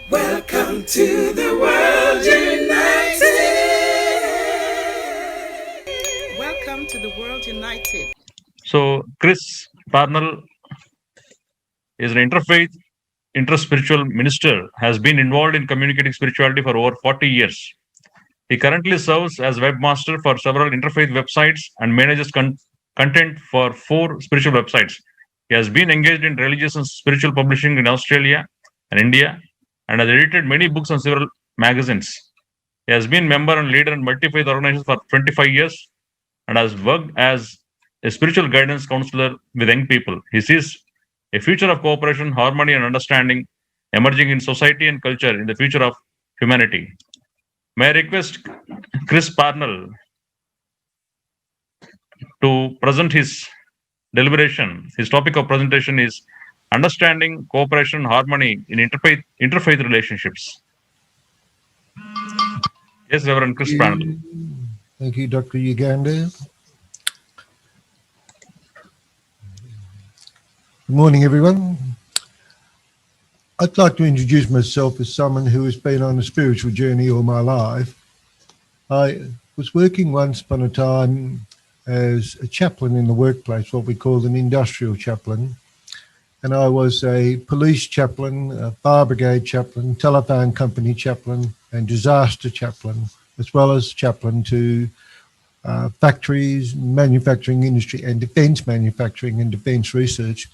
Welcome to the World United. Welcome to the World United. So, Chris Parnell is an interfaith, interspiritual minister, has been involved in communicating spirituality for over 40 years. He currently serves as webmaster for several interfaith websites and manages content for 4 spiritual websites. He has been engaged in religious and spiritual publishing in Australia and India and has edited many books on several magazines. He has been member and leader in multi-faith organizations for 25 years and has worked as a spiritual guidance counselor with young people. He sees a future of cooperation, harmony, and understanding emerging in society and culture in the future of humanity. May I request Chris Parnell to present his deliberation. His topic of presentation is understanding cooperation, harmony in interfaith relationships. Yes, Reverend Chris Parnell. Thank you, Dr. Yugandhar. Good morning, everyone. I'd like to introduce myself as someone who has been on a spiritual journey all my life. I was working once upon a time as a chaplain in the workplace, what we call an industrial chaplain. And I was a police chaplain, a fire brigade chaplain, telephone company chaplain, and disaster chaplain, as well as chaplain to factories, manufacturing industry, and defence manufacturing and defence research.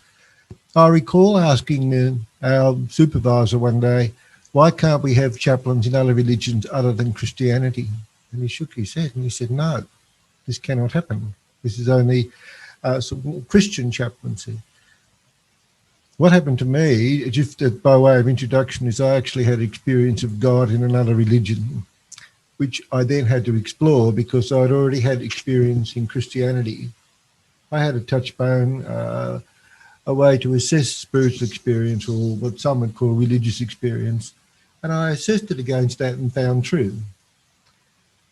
I recall asking our supervisor one day, why can't we have chaplains in other religions other than Christianity? And he shook his head and he said, no, this cannot happen. This is only Christian chaplaincy. What happened to me, just by way of introduction, is I actually had experience of God in another religion, which I then had to explore because I'd already had experience in Christianity. I had a touchstone, a way to assess spiritual experience, or what some would call religious experience, and I assessed it against that and found true.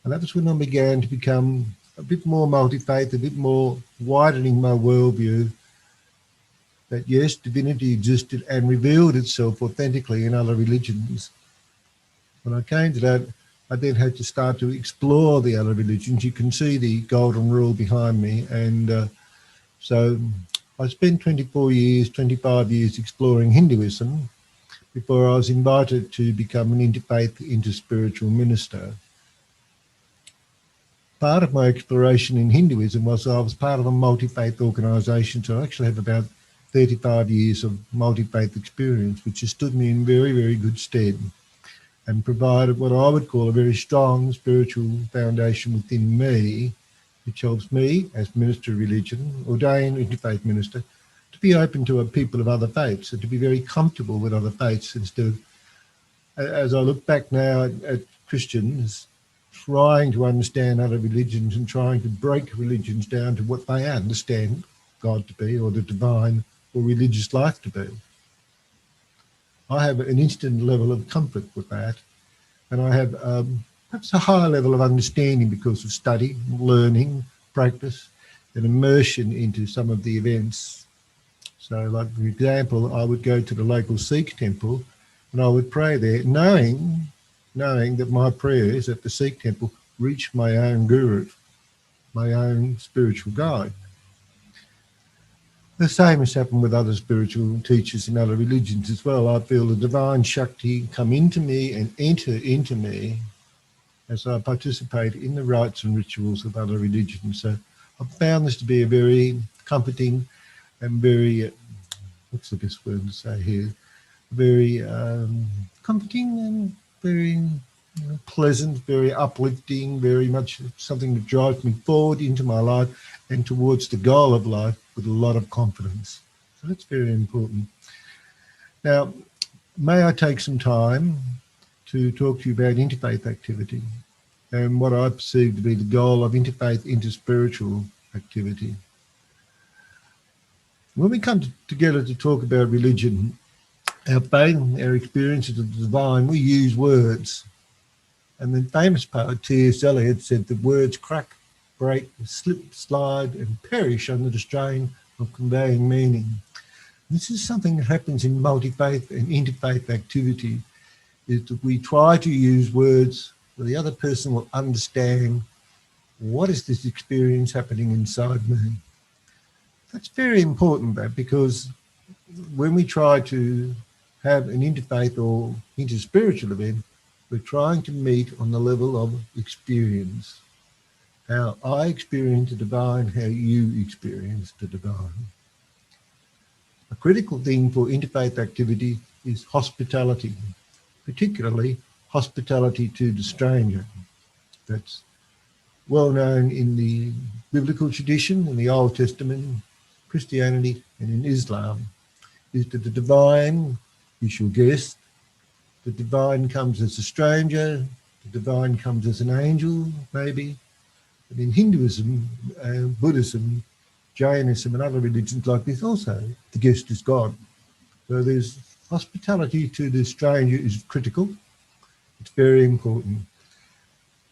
And that was when I began to become a bit more multi-faith, a bit more widening my worldview, that yes, divinity existed and revealed itself authentically in other religions. When I came to that, I then had to start to explore the other religions. You can see the golden rule behind me. And so I spent 25 years exploring Hinduism before I was invited to become an interfaith, interspiritual minister. Part of my exploration in Hinduism was I was part of a multi-faith organisation, so I actually have about 35 years of multi-faith experience, which has stood me in very, very good stead and provided what I would call a very strong spiritual foundation within me, which helps me as minister of religion, ordained interfaith minister, to be open to a people of other faiths and to be very comfortable with other faiths instead of, as I look back now at Christians, trying to understand other religions and trying to break religions down to what they understand God to be, or the divine or religious life to be. I have an instant level of comfort with that, and I have perhaps a higher level of understanding because of study, learning, practice, and immersion into some of the events. So, like for example, I would go to the local Sikh temple and I would pray there, knowing that my prayers at the Sikh temple reach my own guru, my own spiritual guide. The same has happened with other spiritual teachers in other religions as well. I feel the divine Shakti come into me and enter into me as I participate in the rites and rituals of other religions. So I've found this to be a very comforting and very, what's the best word to say here? Very comforting and very pleasant, very uplifting, very much something that drives me forward into my life and towards the goal of life with a lot of confidence. So that's very important. Now, may I take some time to talk to you about interfaith activity and what I perceive to be the goal of interfaith, interspiritual activity. When we come together to talk about religion, our faith, our experiences of the divine, we use words. And the famous poet T.S. Eliot said that words crack, break, slip, slide, and perish under the strain of conveying meaning. This is something that happens in multi-faith and interfaith activity. is that we try to use words that the other person will understand. What is this experience happening inside me? That's very important, though, because when we try to have an interfaith or interspiritual event, we're trying to meet on the level of experience. How I experience the divine, how you experience the divine. A critical thing for interfaith activity is hospitality, particularly hospitality to the stranger. That's well known in the biblical tradition, in the Old Testament, Christianity, and in Islam, is that the divine is your guest, the divine comes as a stranger, the divine comes as an angel, maybe. But in Hinduism, Buddhism, Jainism, and other religions like this also, the guest is God. So there's hospitality to the stranger is critical. It's very important.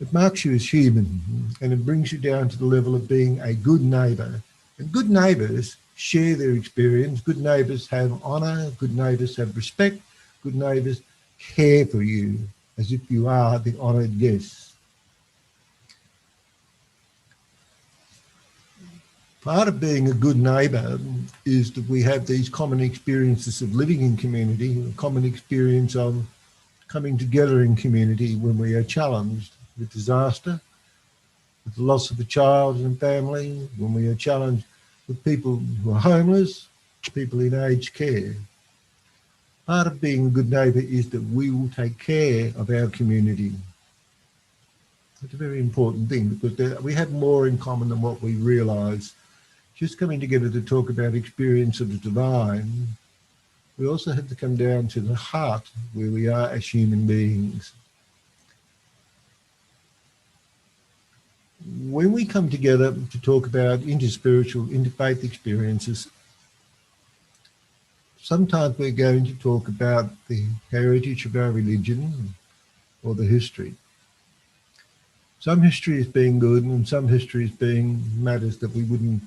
It marks you as human, and it brings you down to the level of being a good neighbour. And good neighbours share their experience. Good neighbours have honour. Good neighbours have respect. Good neighbours care for you as if you are the honoured guest. Part of being a good neighbour is that we have these common experiences of living in community, a common experience of coming together in community when we are challenged with disaster, with the loss of a child and family, when we are challenged with people who are homeless, people in aged care. Part of being a good neighbour is that we will take care of our community. It's a very important thing because we have more in common than what we realise. Just coming together to talk about experience of the divine, we also have to come down to the heart where we are as human beings. When we come together to talk about interspiritual, interfaith experiences, sometimes we're going to talk about the heritage of our religion or the history. Some history is being good and some history is being matters that we wouldn't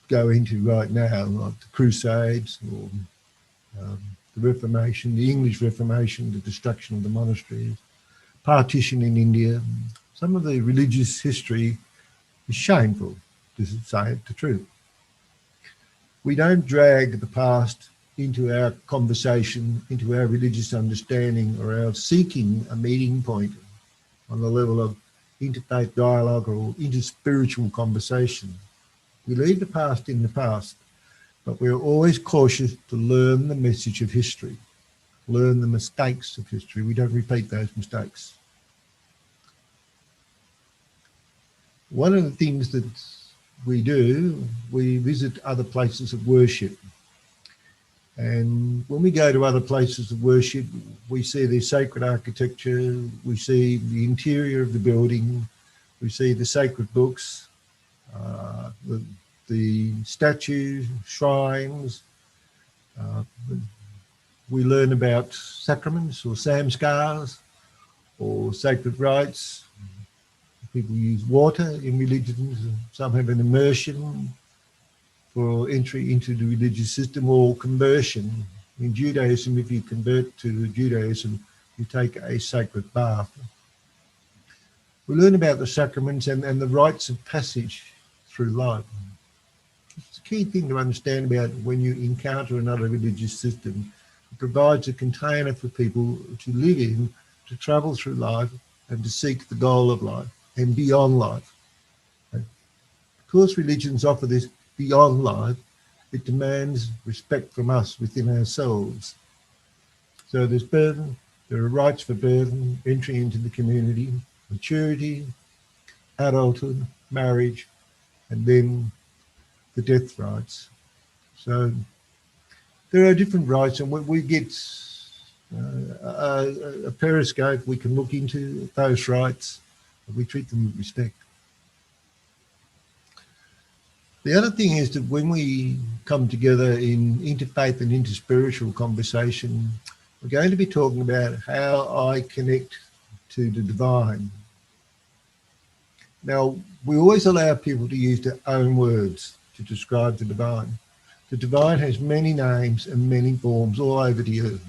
go into right now, like the Crusades or the Reformation, the English Reformation, the destruction of the monasteries, partition in India. Some of the religious history is shameful, to say the truth. We don't drag the past into our conversation, into our religious understanding or our seeking a meeting point on the level of interfaith dialogue or interspiritual conversation. We leave the past in the past, but we're always cautious to learn the message of history, learn the mistakes of history. We don't repeat those mistakes. One of the things that we do, we visit other places of worship. And when we go to other places of worship, we see their sacred architecture, we see the interior of the building, we see the sacred books, the statues, shrines. We learn about sacraments or samskars or sacred rites. People use water in religions. Some have an immersion for entry into the religious system or conversion. In Judaism, if you convert to Judaism, you take a sacred bath. We learn about the sacraments and the rites of passage through life. It's a key thing to understand about when you encounter another religious system. It provides a container for people to live in, to travel through life and to seek the goal of life and beyond life. Because religions offer this beyond life, it demands respect from us within ourselves. So there's burden, there are rights for burden, entry into the community, maturity, adulthood, marriage, and then the death rights. So there are different rights, and we get a periscope, we can look into those rights, and we treat them with respect. The other thing is that when we come together in interfaith and interspiritual conversation, we're going to be talking about how I connect to the divine. Now, we always allow people to use their own words to describe the divine. The divine has many names and many forms all over the earth.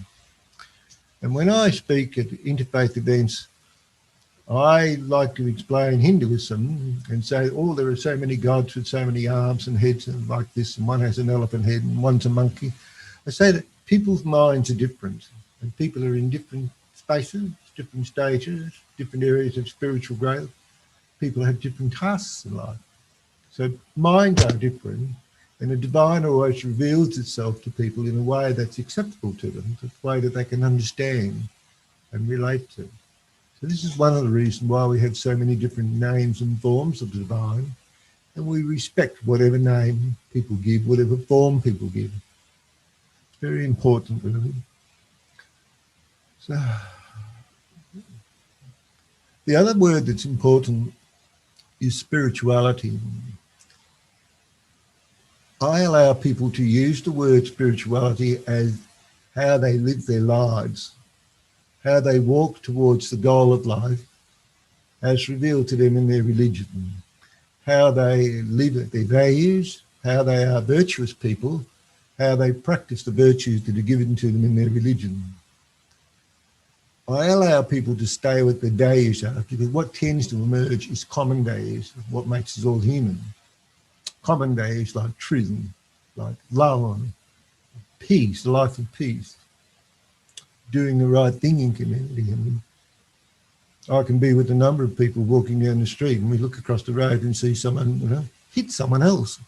And when I speak at interfaith events, I like to explain Hinduism and say, oh, there are so many gods with so many arms and heads and like this, and one has an elephant head and one's a monkey. I say that people's minds are different and people are in different spaces, different stages, different areas of spiritual growth. People have different tasks in life. So minds are different, and the divine always reveals itself to people in a way that's acceptable to them, a way that they can understand and relate to. So this is one of the reasons why we have so many different names and forms of the divine, and we respect whatever name people give, whatever form people give. It's very important, really. So the other word that's important is spirituality. I allow people to use the word spirituality as how they live their lives, how they walk towards the goal of life as revealed to them in their religion, how they live their values, how they are virtuous people, how they practice the virtues that are given to them in their religion. I allow people to stay with the days because what tends to emerge is common days, what makes us all human. Common days like truth, like love, peace, the life of peace, doing the right thing in community. I mean, I can be with a number of people walking down the street and we look across the road and see someone, hit someone else.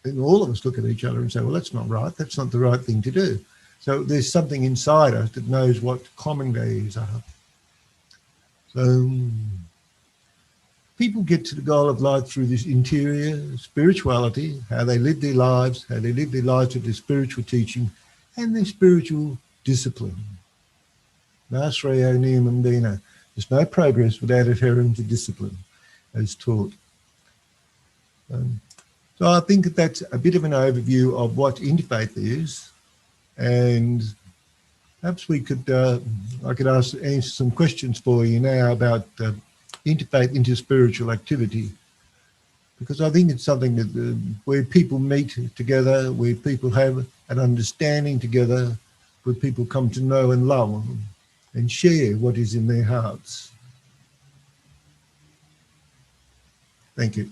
And all of us look at each other and say, well, that's not right. That's not the right thing to do. So there's something inside us that knows what common days are. So people get to the goal of life through this interior spirituality, how they live their lives, with their spiritual teaching and their spiritual discipline. Nasreo Niyamandina. There's no progress without adherence to discipline, as taught. So I think that's a bit of an overview of what interfaith is, and perhaps we could, I could answer some questions for you now about interfaith, interspiritual activity, because I think it's something that where people meet together, where people have an understanding together, where people come to know and love and share what is in their hearts. Thank you.